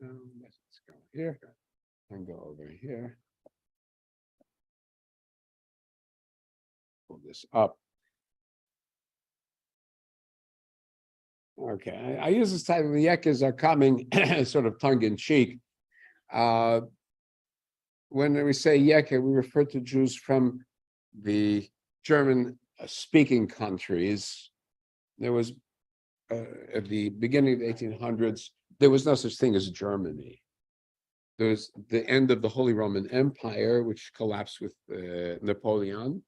Let's go here and go over here. Pull this up. Okay, I use this title. The Yekkes are coming sort of tongue in cheek. When we say Yekke, we refer to Jews from the German speaking countries. There was, at the beginning of the 1800s, there was no such thing as Germany. There was the end of the Holy Roman Empire, which collapsed with Napoleon.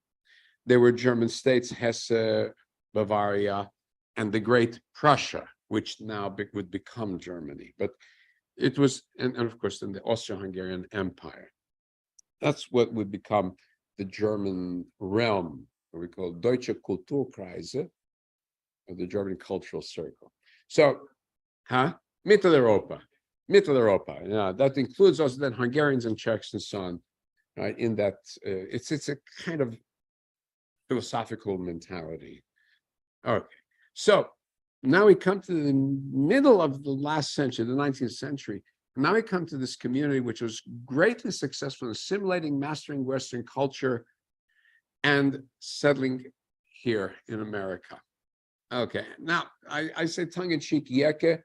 There were German states, Hesse, Bavaria, and the Great Prussia, which now would become Germany. But it was, and of course, then the Austro-Hungarian Empire. That's what would become the German realm, what we call Deutsche Kulturkreise, or the German cultural circle. So, Mitteleuropa, yeah, that includes also then Hungarians and Czechs and so on, right? In that, it's a kind of philosophical mentality. Okay. So now we come to the middle of the last century, the 19th century. Now we come to this community, which was greatly successful in assimilating, mastering Western culture, and settling here in America. Okay, now I say tongue-in-cheek Yekke.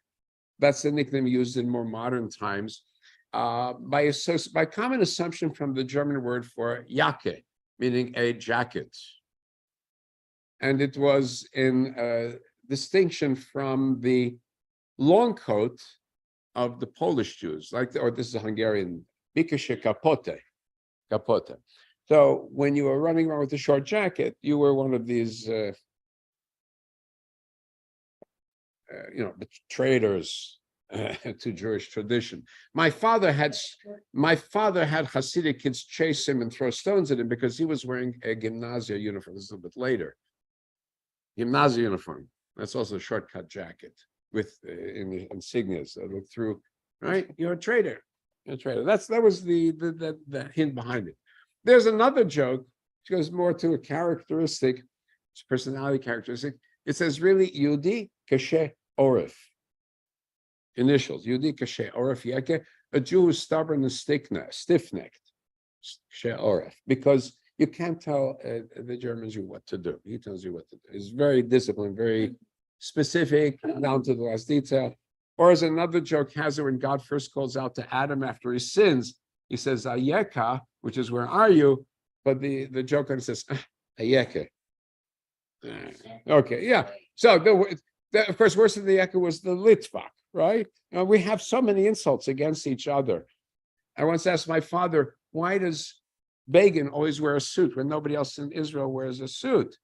That's the nickname used in more modern times by common assumption from the German word for Jacke, meaning a jacket. And it was in distinction from the long coat of the Polish Jews, or this is a Hungarian, Bikeshe kapote. So when you were running around with a short jacket, you were one of these, traitors to Jewish tradition. My father had Hasidic kids chase him and throw stones at him because he was wearing a gymnasia uniform. This is a little bit later. Gymnasia uniform. That's also a shortcut jacket with insignias that look through. Right, you're a traitor. You're a traitor. That was the hint behind it. There's another joke which goes more to a characteristic, it's a personality characteristic. It says really Yudi Kashe Orif. Initials Yudi Kashe Orif Yekke, a Jew who's stubborn and stiff-necked. Kashe Orif, because you can't tell the German Jew what to do. He tells you what to do. He's very disciplined, very specific, down to the last detail. Or as another joke has it, when God first calls out to Adam after he sins, he says, Ayeka, which is where are you? But the joke on it says, Ayeke. Okay, yeah. So, of course, worse than the Yekke was the Litvak, right? We have so many insults against each other. I once asked my father, why does Begin always wear a suit when nobody else in Israel wears a suit?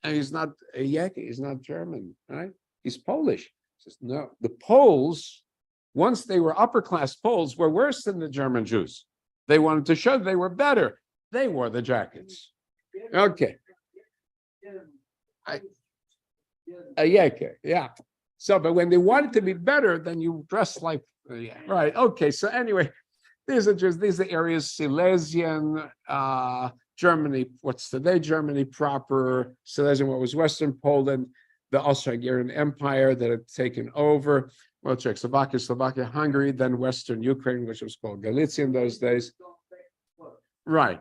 And he's not a Yekke, he's not German, right? He's Polish. He says, no, the Poles, once they were upper class Poles, were worse than the German Jews. They wanted to show they were better. They wore the jackets. Okay. A Yekke, yeah. So, but when they wanted to be better, then you dress like, right. Okay, so anyway, these are the areas, Silesian, Germany, what's today Germany proper, Silesian, what was Western Poland, the Austro-Hungarian Empire that had taken over, well, Czechoslovakia, Slovakia, Hungary, then Western Ukraine, which was called Galicia in those days. Right.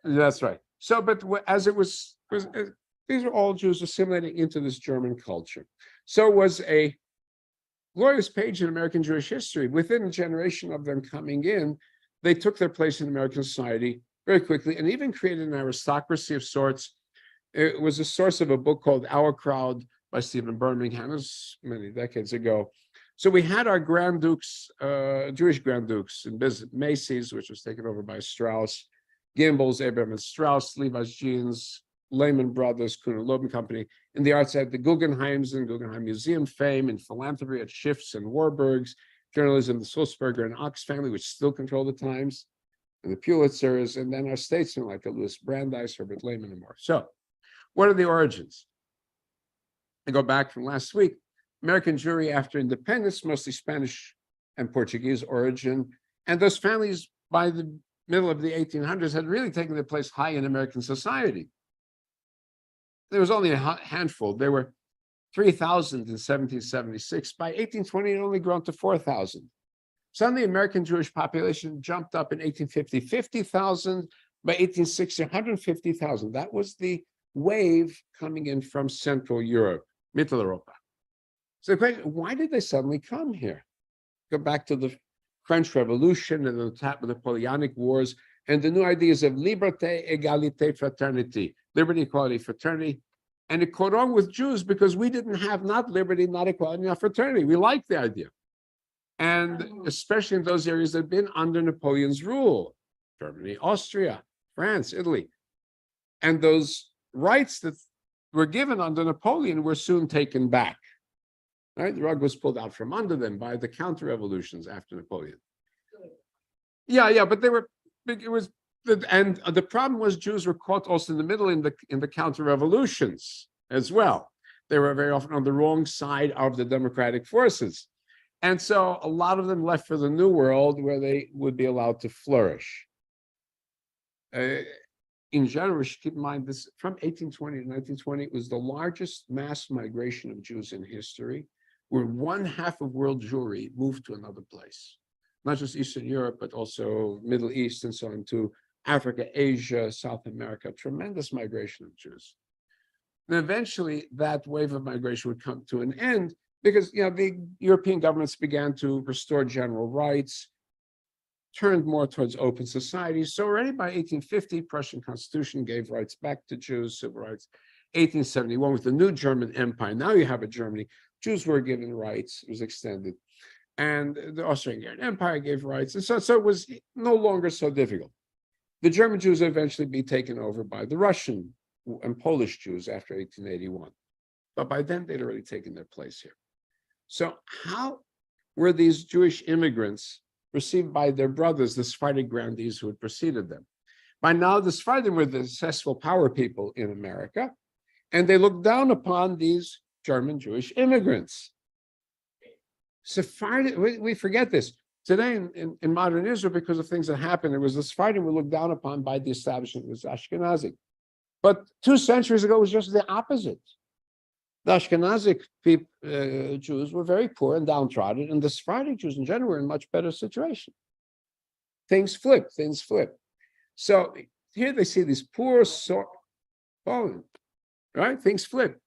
That's right. So, but as it was these are all Jews assimilating into this German culture. So it was a glorious page in American Jewish history. Within a generation of them coming in, they took their place in American society very quickly and even created an aristocracy of sorts. It was a source of a book called Our Crowd by Stephen Birmingham. It was many decades ago. So we had our Grand Dukes, Jewish Grand Dukes in business, Macy's, which was taken over by Strauss, Gimbel's, Abraham and Strauss, Levi's Jeans, Lehman Brothers, Kuhn and Loeb Company. In the arts, had the Guggenheims and Guggenheim Museum fame. In philanthropy, at Schiff's and Warburg's. Journalism, the Sulzberger and Ox family, which still control the Times, and the Pulitzers, and then our statesmen like Louis Brandeis, Herbert Lehman, and more. So, what are the origins? I go back from last week. American Jewry after independence, mostly Spanish and Portuguese origin, and those families by the middle of the 1800s had really taken their place high in American society. There was only a handful. There were 3,000 in 1776. By 1820, it only grown to 4,000. Suddenly, the American Jewish population jumped up in 1850, 50,000. By 1860, 150,000. That was the wave coming in from Central Europe, Mitteleuropa. So the question, why did they suddenly come here? Go back to the French Revolution and the Napoleonic Wars and the new ideas of liberté, égalité, fraternity, liberty, equality, fraternity. And it caught on with Jews because we didn't have not liberty, not equality, not fraternity. We liked the idea. And especially in those areas that had been under Napoleon's rule, Germany, Austria, France, Italy. And those rights that were given under Napoleon were soon taken back. Right? The rug was pulled out from under them by the counter-revolutions after Napoleon. Yeah, but they were big. It was, and the problem was Jews were caught also in the middle in the counter-revolutions as well. They were very often on the wrong side of the democratic forces. And so a lot of them left for the New World where they would be allowed to flourish. In general, we should keep in mind this from 1820 to 1920, it was the largest mass migration of Jews in history, where 1/2 of world Jewry moved to another place, not just Eastern Europe, but also Middle East and so on to Africa, Asia, South America, tremendous migration of Jews. And eventually that wave of migration would come to an end because the European governments began to restore general rights, turned more towards open societies. So already by 1850, Prussian Constitution gave rights back to Jews, civil rights. 1871 with the new German Empire. Now you have a Germany. Jews were given rights, it was extended. And the Austrian Empire gave rights. And so it was no longer so difficult. The German Jews would eventually be taken over by the Russian and Polish Jews after 1881. But by then, they'd already taken their place here. So how were these Jewish immigrants received by their brothers, the Sephardic grandees who had preceded them? By now, the Sephardim were the successful power people in America, and they looked down upon these German Jewish immigrants. Sephardim, we forget this. Today in modern Israel, because of things that happened, it was the Sephardim were looked down upon by the establishment, it was Ashkenazi. But 2 centuries ago, it was just the opposite. The Ashkenazic Jews were very poor and downtrodden, and the Sephardic Jews in general were in a much better situation. Things flip. So here they see these poor, right? Things flip.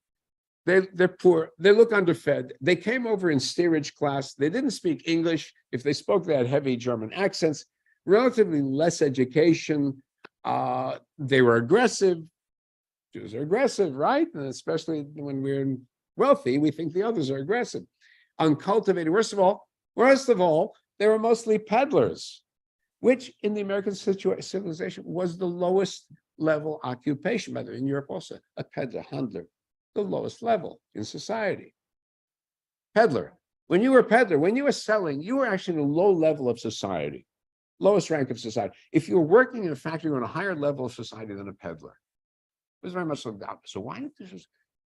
They're poor. They look underfed. They came over in steerage class. They didn't speak English. If they spoke, they had heavy German accents, relatively less education. They were aggressive. Jews are aggressive, right? And especially when we're wealthy, we think the others are aggressive. Uncultivated. Worst of all, they were mostly peddlers, which in the American civilization was the lowest level occupation. By the way, in Europe also, a peddler, handler, the lowest level in society. Peddler. When you were a peddler, when you were selling, you were actually in a low level of society, lowest rank of society. If you were working in a factory, you were on a higher level of society than a peddler. It was very much looked down. So why did these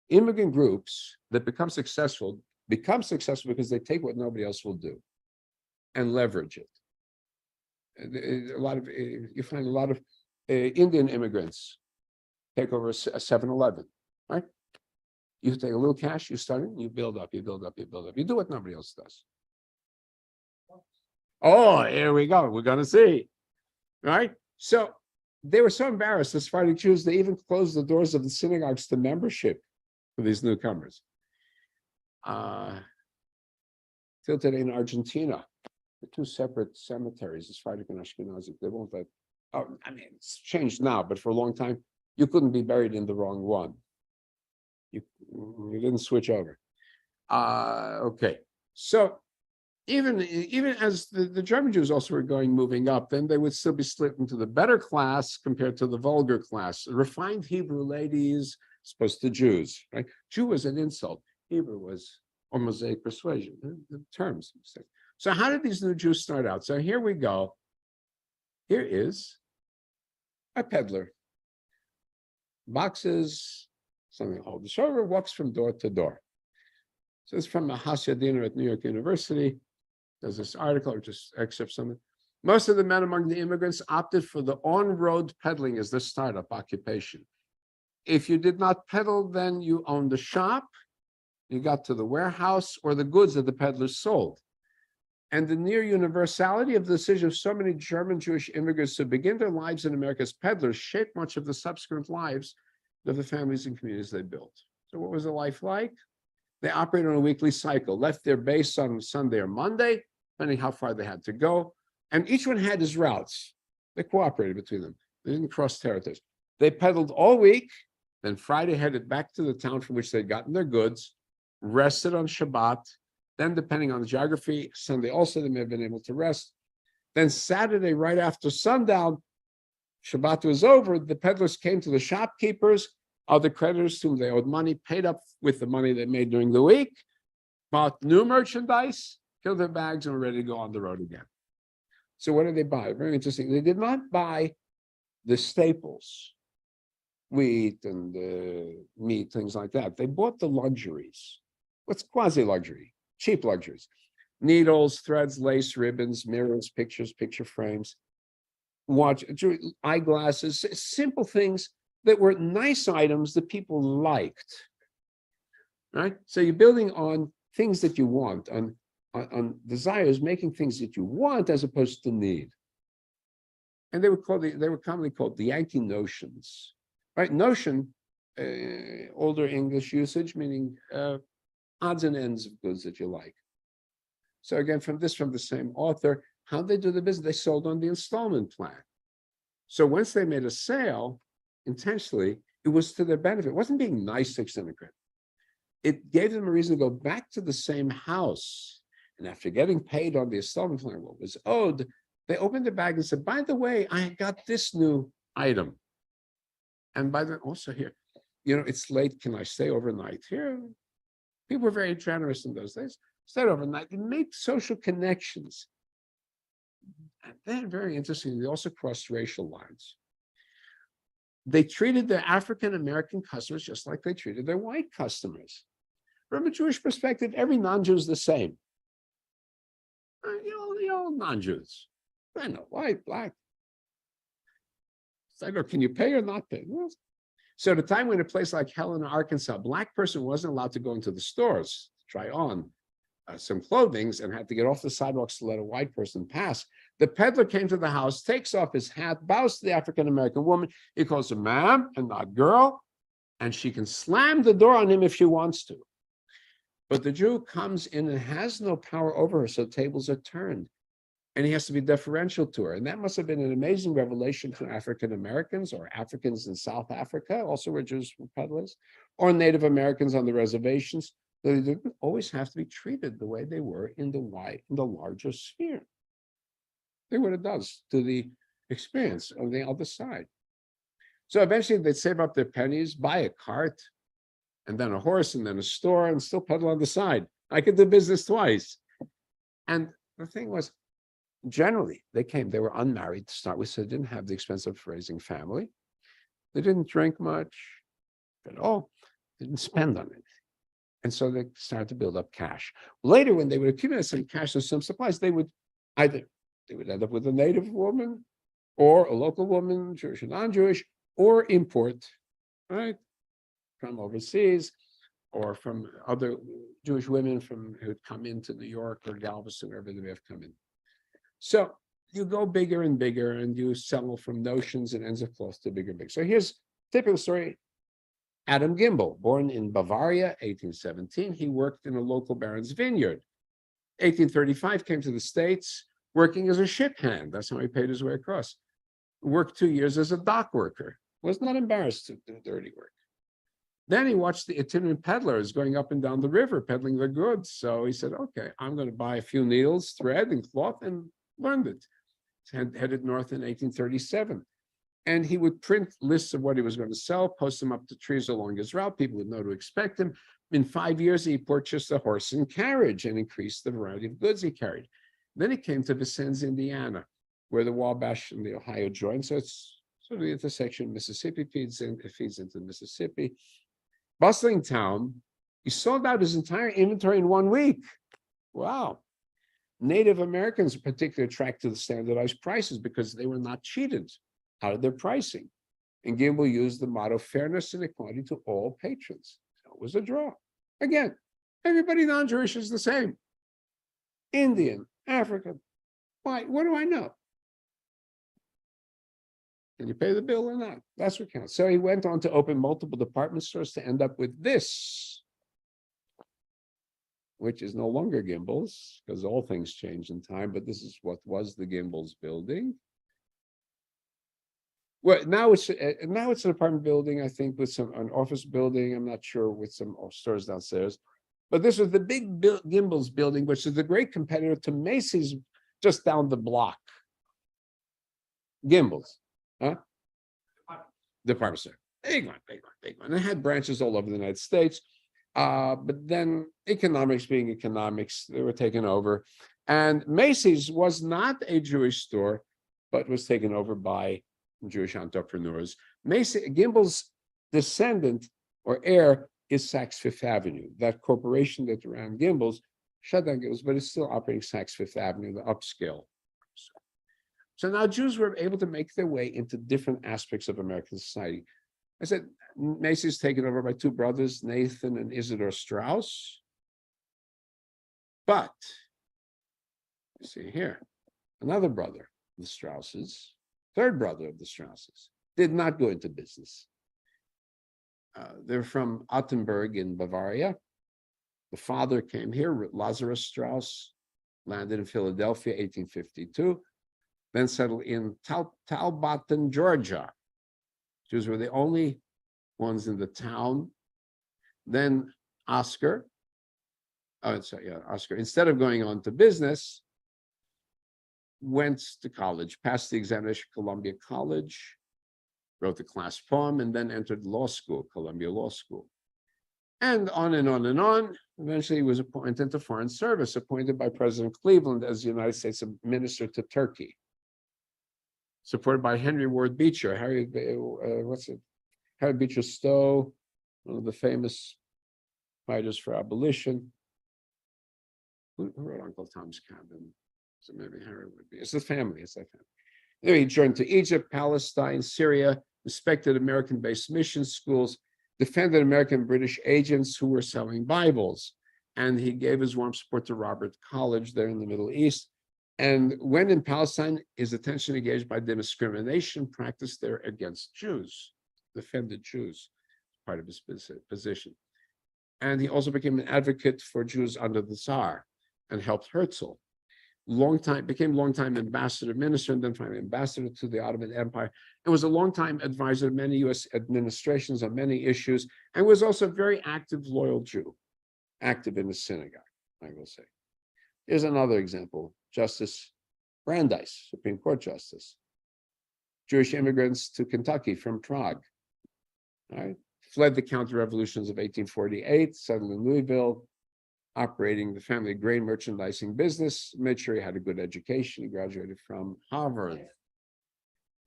immigrant groups that become successful because they take what nobody else will do and leverage it? You find a lot of Indian immigrants take over a 7-Eleven, right? You take a little cash, you start it, you build up. You do what nobody else does. Oh, here we go. We're going to see, right? So they were so embarrassed, the Sephardic Jews, they even closed the doors of the synagogues to membership for these newcomers. Till today in Argentina, the 2 separate cemeteries, the Sephardic and Ashkenazi, they won't let, it's changed now, but for a long time, you couldn't be buried in the wrong one. You didn't switch over. Okay. So even as the German Jews also were moving up, then they would still be split into the better class compared to the vulgar class. Refined Hebrew ladies, as opposed to Jews, right? Jew was an insult. Hebrew was or Mosaic persuasion, the terms. So how did these new Jews start out? So here we go. Here is a peddler. Boxes, something to hold the shoulder, walks from door to door. So it's from a Hasidim at New York University. There's this article, or just excerpt something. Most of the men among the immigrants opted for the on-road peddling as their startup occupation. If you did not peddle, then you owned a shop, You got to the warehouse or the goods that the peddlers sold. And the near universality of the decision of so many German Jewish immigrants to begin their lives in America as peddlers shaped much of the subsequent lives of the families and communities they built. So what was the life like? They operated on a weekly cycle, left their base on Sunday or Monday, depending how far they had to go. And each one had his routes. They cooperated between them. They didn't cross territories. They peddled all week, then Friday headed back to the town from which they'd gotten their goods, rested on Shabbat. Then, depending on the geography, Sunday also they may have been able to rest. Then Saturday, right after sundown, Shabbat was over, the peddlers came to the shopkeepers, other creditors whom they owed money, paid up with the money they made during the week, bought new merchandise, filled their bags, and were ready to go on the road again. So what did they buy? Very interesting. They did not buy the staples, wheat and meat, things like that. They bought the luxuries. What's quasi-luxury? Cheap luxuries. Needles, threads, lace, ribbons, mirrors, pictures, picture frames, watch, eyeglasses, simple things that were nice items that people liked, right? So you're building on things that you want, on desires, making things that you want as opposed to need. And they were commonly called the Yankee notions, right? Notion, older English usage, meaning odds and ends of goods that you like. So again, from the same author, how they do the business, they sold on the installment plan. So once they made a sale, intentionally, it was to their benefit. It wasn't being nice to extend the credit. It gave them a reason to go back to the same house. And after getting paid on the installment plan, what was owed, they opened the bag and said, by the way, I got this new item. And by the way, also here, it's late. Can I stay overnight here? People were very generous in those days. Stayed overnight. They made social connections. And then, very interesting, they also crossed racial lines. They treated their African-American customers just like they treated their white customers. From a Jewish perspective, every non-Jew is the same. All non-Jews. I know, white, black. So I go, can you pay or not pay? Well, so at a time when a place like Helena, Arkansas, a black person wasn't allowed to go into the stores to try on some clothing and had to get off the sidewalks to let a white person pass. The peddler came to the house, takes off his hat, bows to the African-American woman. He calls her ma'am and not girl, and she can slam the door on him if she wants to. But the Jew comes in and has no power over her, so tables are turned. And he has to be deferential to her. And that must have been an amazing revelation to African Americans or Africans in South Africa, also where Jews were peddlers, or Native Americans on the reservations. They didn't always have to be treated the way they were in the larger sphere. Think what it does to the experience on the other side. So eventually they'd save up their pennies, buy a cart, and then a horse, and then a store, and still peddle on the side. I could do business twice. And the thing was, generally, they were unmarried to start with, so they didn't have the expense of raising family. They didn't drink much at all. They didn't spend on it. And so they started to build up cash. Later, when they would accumulate some cash or some supplies, they would end up with a native woman or a local woman, Jewish or non-Jewish, or import, right, from overseas or from other Jewish women who'd come into New York or Galveston, wherever they may have come in. So you go bigger and bigger, and you sell from notions and ends of cloth to bigger and bigger. So here's a typical story. Adam Gimbel, born in Bavaria, 1817, he worked in a local baron's vineyard. 1835, came to the States, working as a ship hand. That's how he paid his way across. Worked 2 years as a dock worker. Was not embarrassed to do dirty work. Then he watched the itinerant peddlers going up and down the river, peddling their goods. So he said, okay, I'm going to buy a few needles, thread, and cloth, and learned it. Headed north in 1837. And he would print lists of what he was going to sell, post them up to trees along his route. People would know to expect him. In 5 years, he purchased a horse and carriage and increased the variety of goods he carried. Then he came to Vincennes, Indiana, where the Wabash and the Ohio join. So it's sort of the intersection. Mississippi feeds into Mississippi. Bustling town. He sold out his entire inventory in 1 week. Wow. Native Americans are particularly attracted to the standardized prices because they were not cheated out of their pricing. And Gimbel used the motto, fairness and equality to all patrons. So it was a draw. Again, Everybody non-Jewish is the same. Indian, African. Why? What do I know? Can you pay the bill or not? That's what counts. So he went on to open multiple department stores to end up with this, which is no longer Gimbel's, because all things change in time, but this is what was the Gimbel's building. Well, now it's an apartment building, I think, with an office building. I'm not sure, with some stores downstairs. But this was the big Gimbel's building, which is the great competitor to Macy's just down the block. Gimbel's, huh? Department store. Big one. It had branches all over the United States. But then economics being economics, they were taken over. And Macy's was not a Jewish store, but was taken over by Jewish entrepreneurs. Gimbel's descendant or heir is Saks Fifth Avenue. That corporation that ran Gimbel's shut down Gimbel's, but it's still operating Saks Fifth Avenue, the upscale. So now Jews were able to make their way into different aspects of American society. I said, Macy's taken over by two brothers, Nathan and Isidore Strauss. But, you see here, another brother, the Strausses, third brother of the Strausses, did not go into business. They're from Ottenburg in Bavaria. The father came here, Lazarus Strauss, landed in Philadelphia, 1852, then settled in Talbotton, Georgia. Jews were the only ones in the town. Then Oscar, instead of going on to business, went to college, passed the examination at Columbia College, wrote the class poem, and then entered law school, Columbia Law School. And on and on and on. Eventually, he was appointed to Foreign Service, appointed by President Cleveland as the United States Minister to Turkey, supported by Henry Ward Beecher. Harry Beecher Stowe, one of the famous fighters for abolition. Who wrote Uncle Tom's Cabin? So maybe Harry would be. It's the family. It's that family. Anyway, he journeyed to Egypt, Palestine, Syria, inspected American-based mission schools, defended American and British agents who were selling Bibles, and he gave his warm support to Robert College there in the Middle East. And when in Palestine, his attention engaged by the discrimination practiced there against Jews, defended Jews, part of his position. And he also became an advocate for Jews under the Tsar and helped Herzl. Became longtime ambassador, minister, and then finally ambassador to the Ottoman Empire, and was a longtime advisor to many U.S. administrations on many issues, and was also a very active, loyal Jew, active in the synagogue, I will say. Here's another example, Justice Brandeis, Supreme Court Justice. Jewish immigrants to Kentucky from Prague, right? Fled the counter-revolutions of 1848, settled in Louisville, operating the family grain merchandising business, made sure he had a good education. He graduated from Harvard.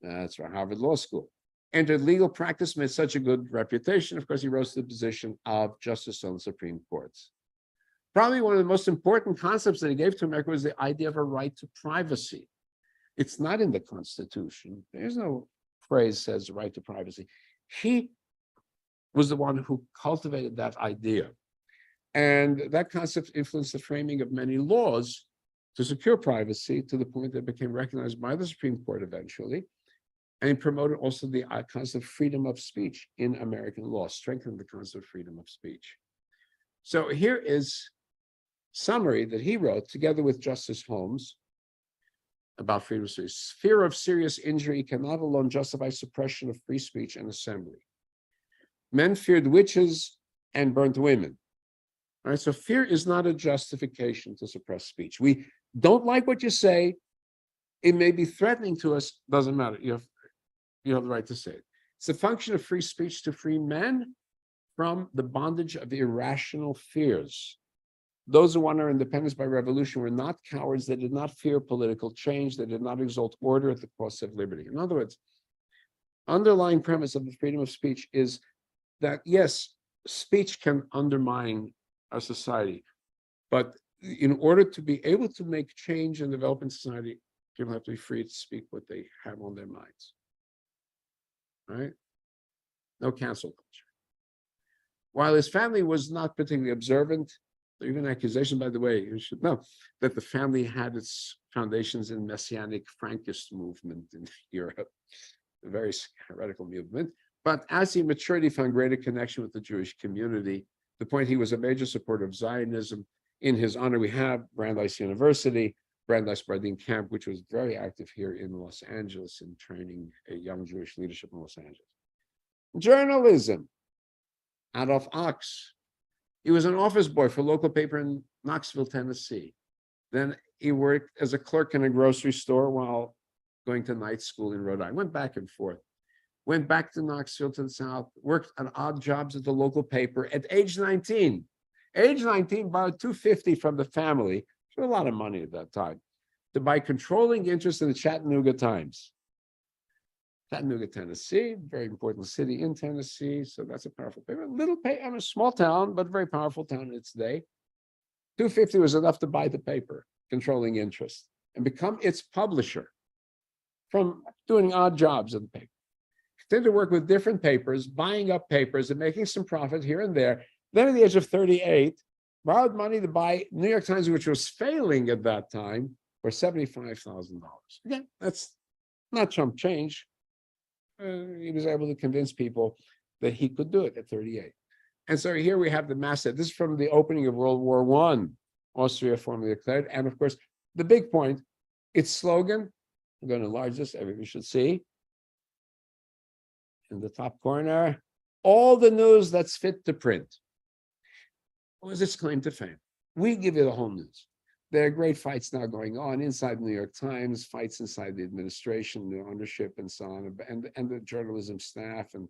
That's right, Harvard Law School. Entered legal practice, made such a good reputation. Of course, he rose to the position of Justice on the Supreme Courts. Probably one of the most important concepts that he gave to America was the idea of a right to privacy. It's not in the Constitution. There's no phrase that says right to privacy. He was the one who cultivated that idea. And that concept influenced the framing of many laws to secure privacy to the point that it became recognized by the Supreme Court eventually. And he promoted also the concept of freedom of speech in American law, strengthened the concept of freedom of speech. So here is summary that he wrote together with Justice Holmes about freedom of speech. Fear of serious injury cannot alone justify suppression of free speech and assembly. Men feared witches and burnt women. All right, so fear is not a justification to suppress speech. We don't like what you say. It may be threatening to us, doesn't matter. You have the right to say it. It's a function of free speech to free men from the bondage of irrational fears. Those who won our independence by revolution were not cowards. They did not fear political change. They did not exalt order at the cost of liberty. In other words, underlying premise of the freedom of speech is that, yes, speech can undermine our society, but in order to be able to make change and develop in society, people have to be free to speak what they have on their minds. Right? No cancel culture. While his family was not particularly observant, even accusations, by the way, you should know that the family had its foundations in Messianic Frankist movement in Europe, a very heretical movement. But as he matured, he found greater connection with the Jewish community. To the point he was a major supporter of Zionism. In his honor, we have Brandeis University, Brandeis Bardin Camp, which was very active here in Los Angeles in training a young Jewish leadership in Los Angeles. Journalism. Adolf Ochs. He was an office boy for a local paper in Knoxville, Tennessee. Then he worked as a clerk in a grocery store while going to night school in Rhode Island. Went back and forth. Went back to Knoxville to the south, worked at odd jobs at the local paper at age 19. Age 19, borrowed $250 from the family, which was a lot of money at that time, to buy controlling interest in the Chattanooga Times. Chattanooga, Tennessee, very important city in Tennessee, so that's a powerful paper. Little paper, a small town, but a very powerful town in its day. $250 was enough to buy the paper, controlling interest, and become its publisher from doing odd jobs in the paper. Continued to work with different papers, buying up papers and making some profit here and there. Then at the age of 38, borrowed money to buy New York Times, which was failing at that time, for $75,000. Again, that's not chump change. He was able to convince people that he could do it at 38. And so here we have the massive, this is from the opening of World War I, Austria formally declared. And of course, the big point, its slogan, I'm going to enlarge this, everybody should see. In the top corner, all the news that's fit to print. What was its claim to fame? We give you the whole news. There are great fights now going on inside the New York Times, fights inside the administration, the ownership, and so on, and the journalism staff. And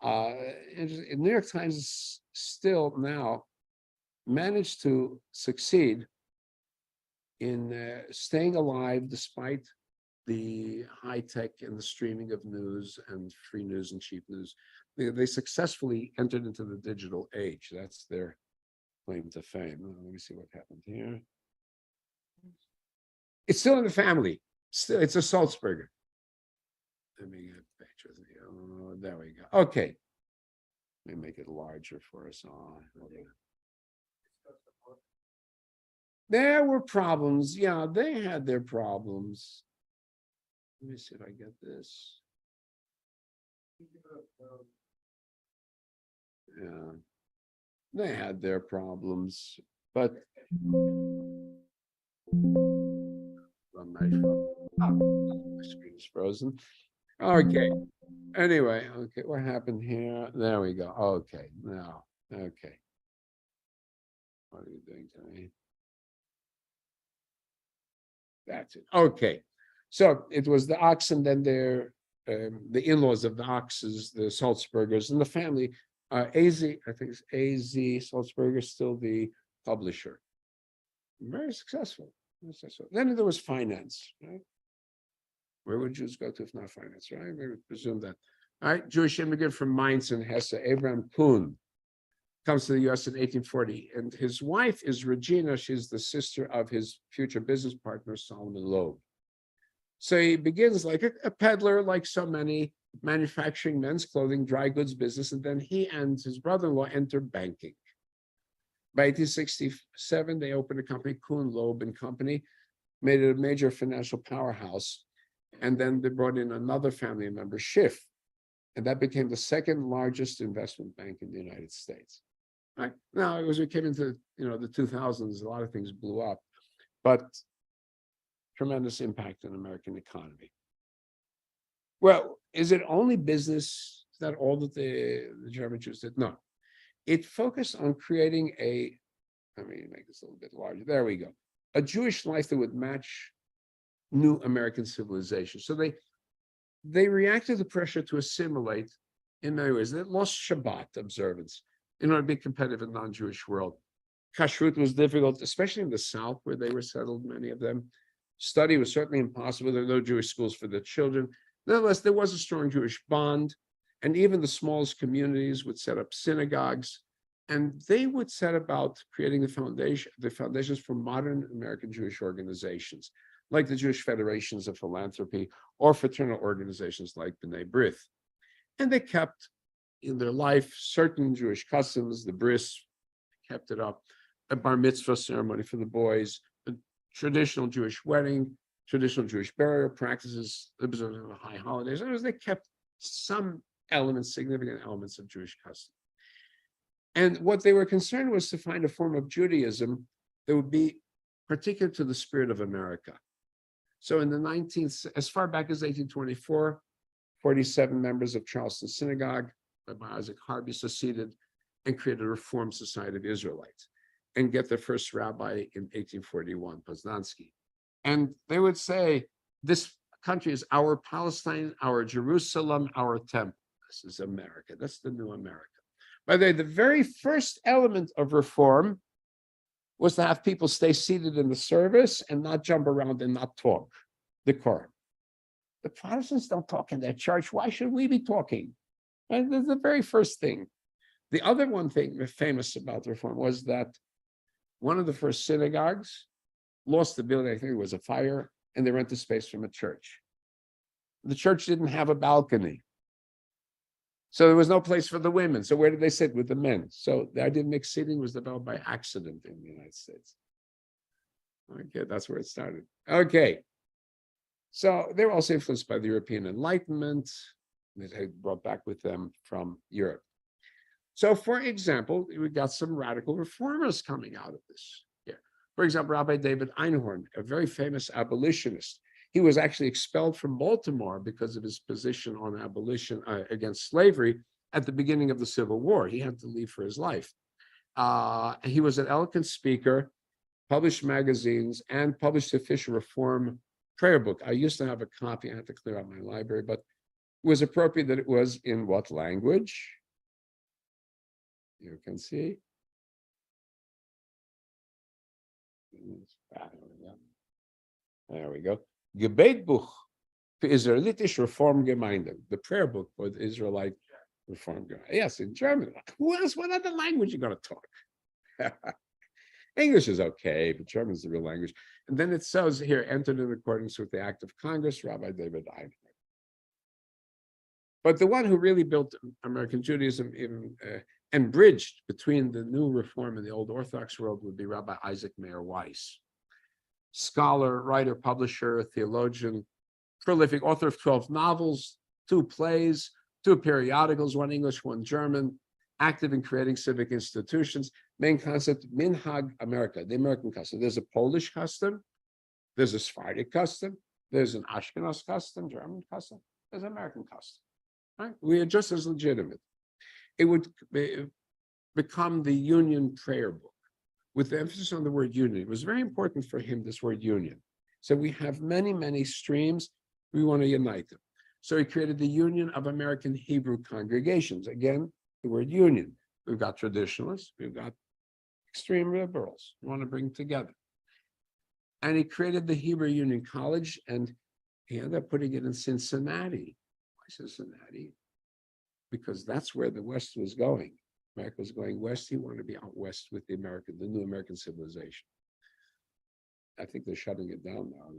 the New York Times is still now managed to succeed in staying alive despite the high tech and the streaming of news and free news and cheap news. They successfully entered into the digital age. That's their claim to fame. Let me see what happened here. It's still in the family. Still, it's a Salzburger. Let me get pictures. Oh, there we go. Okay. Let me make it larger for us all. There were problems. Yeah, they had their problems. Let me see if I get this. Yeah, they had their problems, but my screen is frozen. Okay. Anyway, okay, what happened here? There we go. Okay, now, okay. What are you doing to me? That's it. Okay. So it was the Ochs and then the in-laws of the Ochses, the Salzburgers, and the family. AZ, I think it's AZ Salzburger, still the publisher. Very successful. Then there was finance, right? Where would Jews go to if not finance, right? We would presume that. All right, Jewish immigrant from Mainz and Hesse, Abraham Kuhn, comes to the U.S. in 1840, and his wife is Regina. She's the sister of his future business partner, Solomon Loeb. So he begins like a peddler, like so many, manufacturing men's clothing, dry goods business, and then he and his brother-in-law enter banking. By 1867, they opened a company, Kuhn, Loeb and Company, made it a major financial powerhouse, and then they brought in another family member, Schiff, and that became the second largest investment bank in the United States. Right? Now, as we came into the 2000s, a lot of things blew up, but tremendous impact on the American economy. Well, is it only business? Is that all that the German Jews did? No. It focused on creating let me make this a little bit larger. There we go. A Jewish life that would match new American civilization. So they reacted to pressure to assimilate in many ways. They lost Shabbat observance in order to be competitive in the non-Jewish world. Kashrut was difficult, especially in the South where they were settled, many of them. Study was certainly impossible. There were no Jewish schools for their children. Nonetheless, there was a strong Jewish bond, and even the smallest communities would set up synagogues, and they would set about creating the foundations for modern American Jewish organizations, like the Jewish Federations of Philanthropy or fraternal organizations like B'nai B'rith. And they kept in their life certain Jewish customs, the bris, kept it up. a bar mitzvah ceremony for the boys, a traditional Jewish wedding, traditional Jewish burial practices, observance of high holidays. In other words, they kept some elements, significant elements of Jewish custom. And what they were concerned was to find a form of Judaism that would be particular to the spirit of America. So in the 19th, as far back as 1824, 47 members of Charleston Synagogue, led by Isaac Harvey, seceded and created a Reformed Society of Israelites and get their first rabbi in 1841, Poznansky. And they would say, this country is our Palestine, our Jerusalem, our temple. This is America. That's the new America. By the way, the very first element of reform was to have people stay seated in the service and not jump around and not talk. Decorum. The Protestants don't talk in their church. Why should we be talking? And that's the very first thing. The other one thing famous about the reform was that one of the first synagogues lost the building. I think it was a fire, and they rented space from a church. The church didn't have a balcony. So there was no place for the women. So where did they sit? With the men. So the idea of mixed seating was developed by accident in the United States. Okay, that's where it started. Okay. So they were also influenced by the European Enlightenment that had brought back with them from Europe. So, for example, we got some radical reformers coming out of this. Yeah. For example, Rabbi David Einhorn, a very famous abolitionist. He was actually expelled from Baltimore because of his position on abolition against slavery at the beginning of the Civil War. He had to leave for his life. He was an eloquent speaker, published magazines, and published the official reform prayer book. I used to have a copy. I had to clear out my library, but it was appropriate that it was in what language? You can see. There we go. Gebetbuch für Israelitische Reformgemeinde, the prayer book for the Israelite Reform Gemeinde. Yes, in German. Who else? What other language are you going to talk? English is okay, but German is the real language. And then it says here, entered in accordance with the Act of Congress, Rabbi David Einhorn. But the one who really built American Judaism and bridged between the new Reform and the old Orthodox world would be Rabbi Isaac Mayer Weiss. Scholar, writer, publisher, theologian, prolific author of 12 novels, 2 plays, 2 periodicals, 1 English, 1 German, active in creating civic institutions. Main concept, Minhag America, the American custom. There's a Polish custom, there's a Sephardic custom, there's an Ashkenaz custom, German custom, there's an American custom. Right? We are just as legitimate. It would become the union prayer book with the emphasis on the word union. It was very important for him, this word union. So we have many, many streams. We want to unite them. So he created the Union of American Hebrew Congregations. Again, the word union. We've got traditionalists. We've got extreme liberals. We want to bring together. And he created the Hebrew Union College, and he ended up putting it in Cincinnati. Why Cincinnati? Because that's where the West was going. America was going west. He wanted to be out west with the new American civilization. I think they're shutting it down now.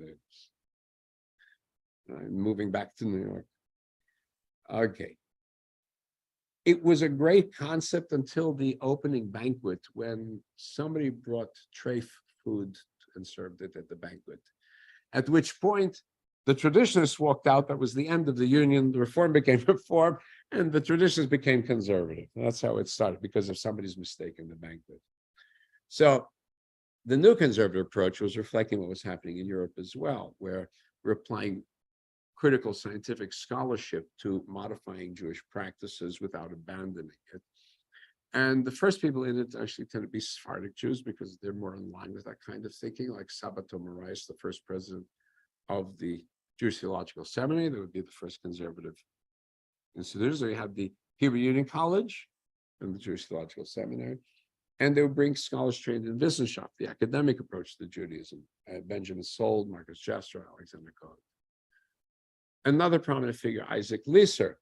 They're moving back to New York. Okay. It was a great concept until the opening banquet when somebody brought tray food and served it at the banquet. At which point, the traditionalists walked out. That was the end of the union. The reform became reform, and the traditions became conservative. That's how it started, because of somebody's mistake in the banquet. So the new conservative approach was reflecting what was happening in Europe as well, where we're applying critical scientific scholarship to modifying Jewish practices without abandoning it. And the first people in it actually tend to be Sephardic Jews because they're more in line with that kind of thinking, like Sabato Morais, the first president of the Jewish Theological Seminary. That would be the first conservative institution. So you have the Hebrew Union College and the Jewish Theological Seminary. And they would bring scholars trained in Wissenschaft, the academic approach to Judaism. Benjamin Sold, Marcus Jastrow, Alexander Cohen. Another prominent figure, Isaac Leeser,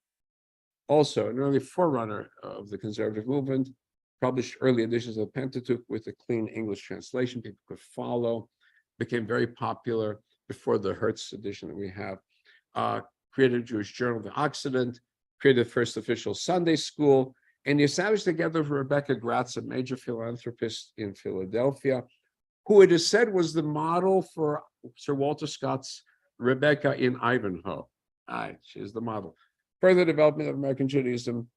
also an early forerunner of the conservative movement, published early editions of the Pentateuch with a clean English translation people could follow, became very popular before the Hertz edition that we have, created a Jewish journal, The Occident, created the first official Sunday school, And he established together with Rebecca Gratz, a major philanthropist in Philadelphia, who it is said was the model for Sir Walter Scott's Rebecca in Ivanhoe. She's the model. Further development of American Judaism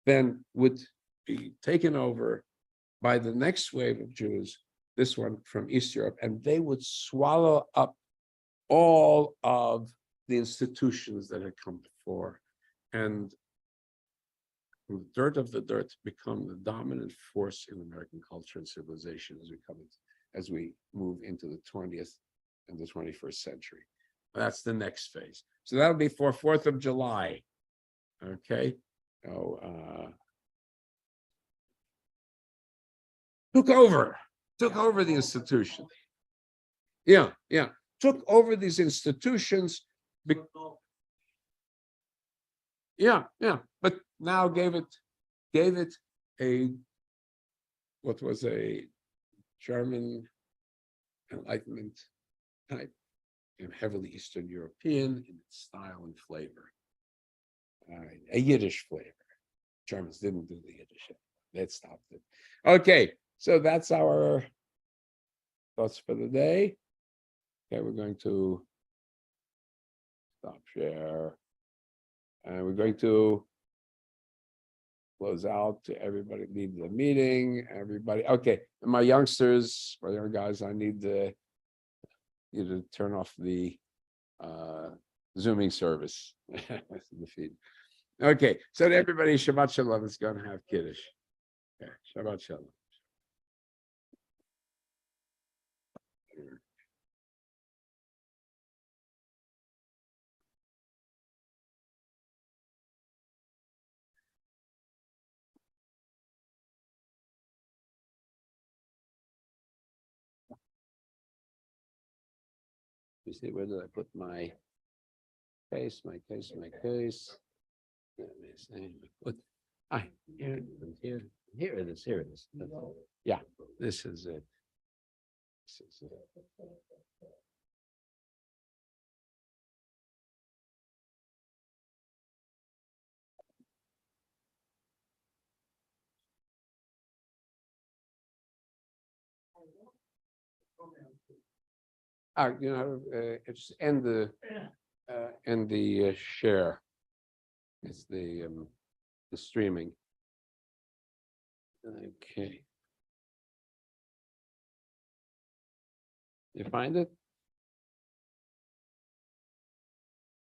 then would be taken over by the next wave of Jews, this one from East Europe, and they would swallow up all of the institutions that had come before. And the dirt of the dirt become the dominant force in American culture and civilization as we move into the 20th and the 21st century. That's the next phase. So that'll be for 4th of July. Okay. Took over the institution. Yeah. Took over these institutions. Yeah. But now gave it what was a German Enlightenment type, and heavily Eastern European in its style and flavor. A Yiddish flavor. Germans didn't do the Yiddish. They stopped it. Okay, so that's our thoughts for the day. Okay, we're going to stop share. And we're going to close out to everybody, leave the meeting, everybody. Okay, and my youngsters, my young guys, I need you to turn off the Zooming service. The feed. Okay, so to everybody, Shabbat Shalom is going to have Kiddush. Okay, Shabbat Shalom. You see, where did I put my case? Let me see. Here it is. Yeah, this is it. It's end the share. It's the streaming. Okay. You find it?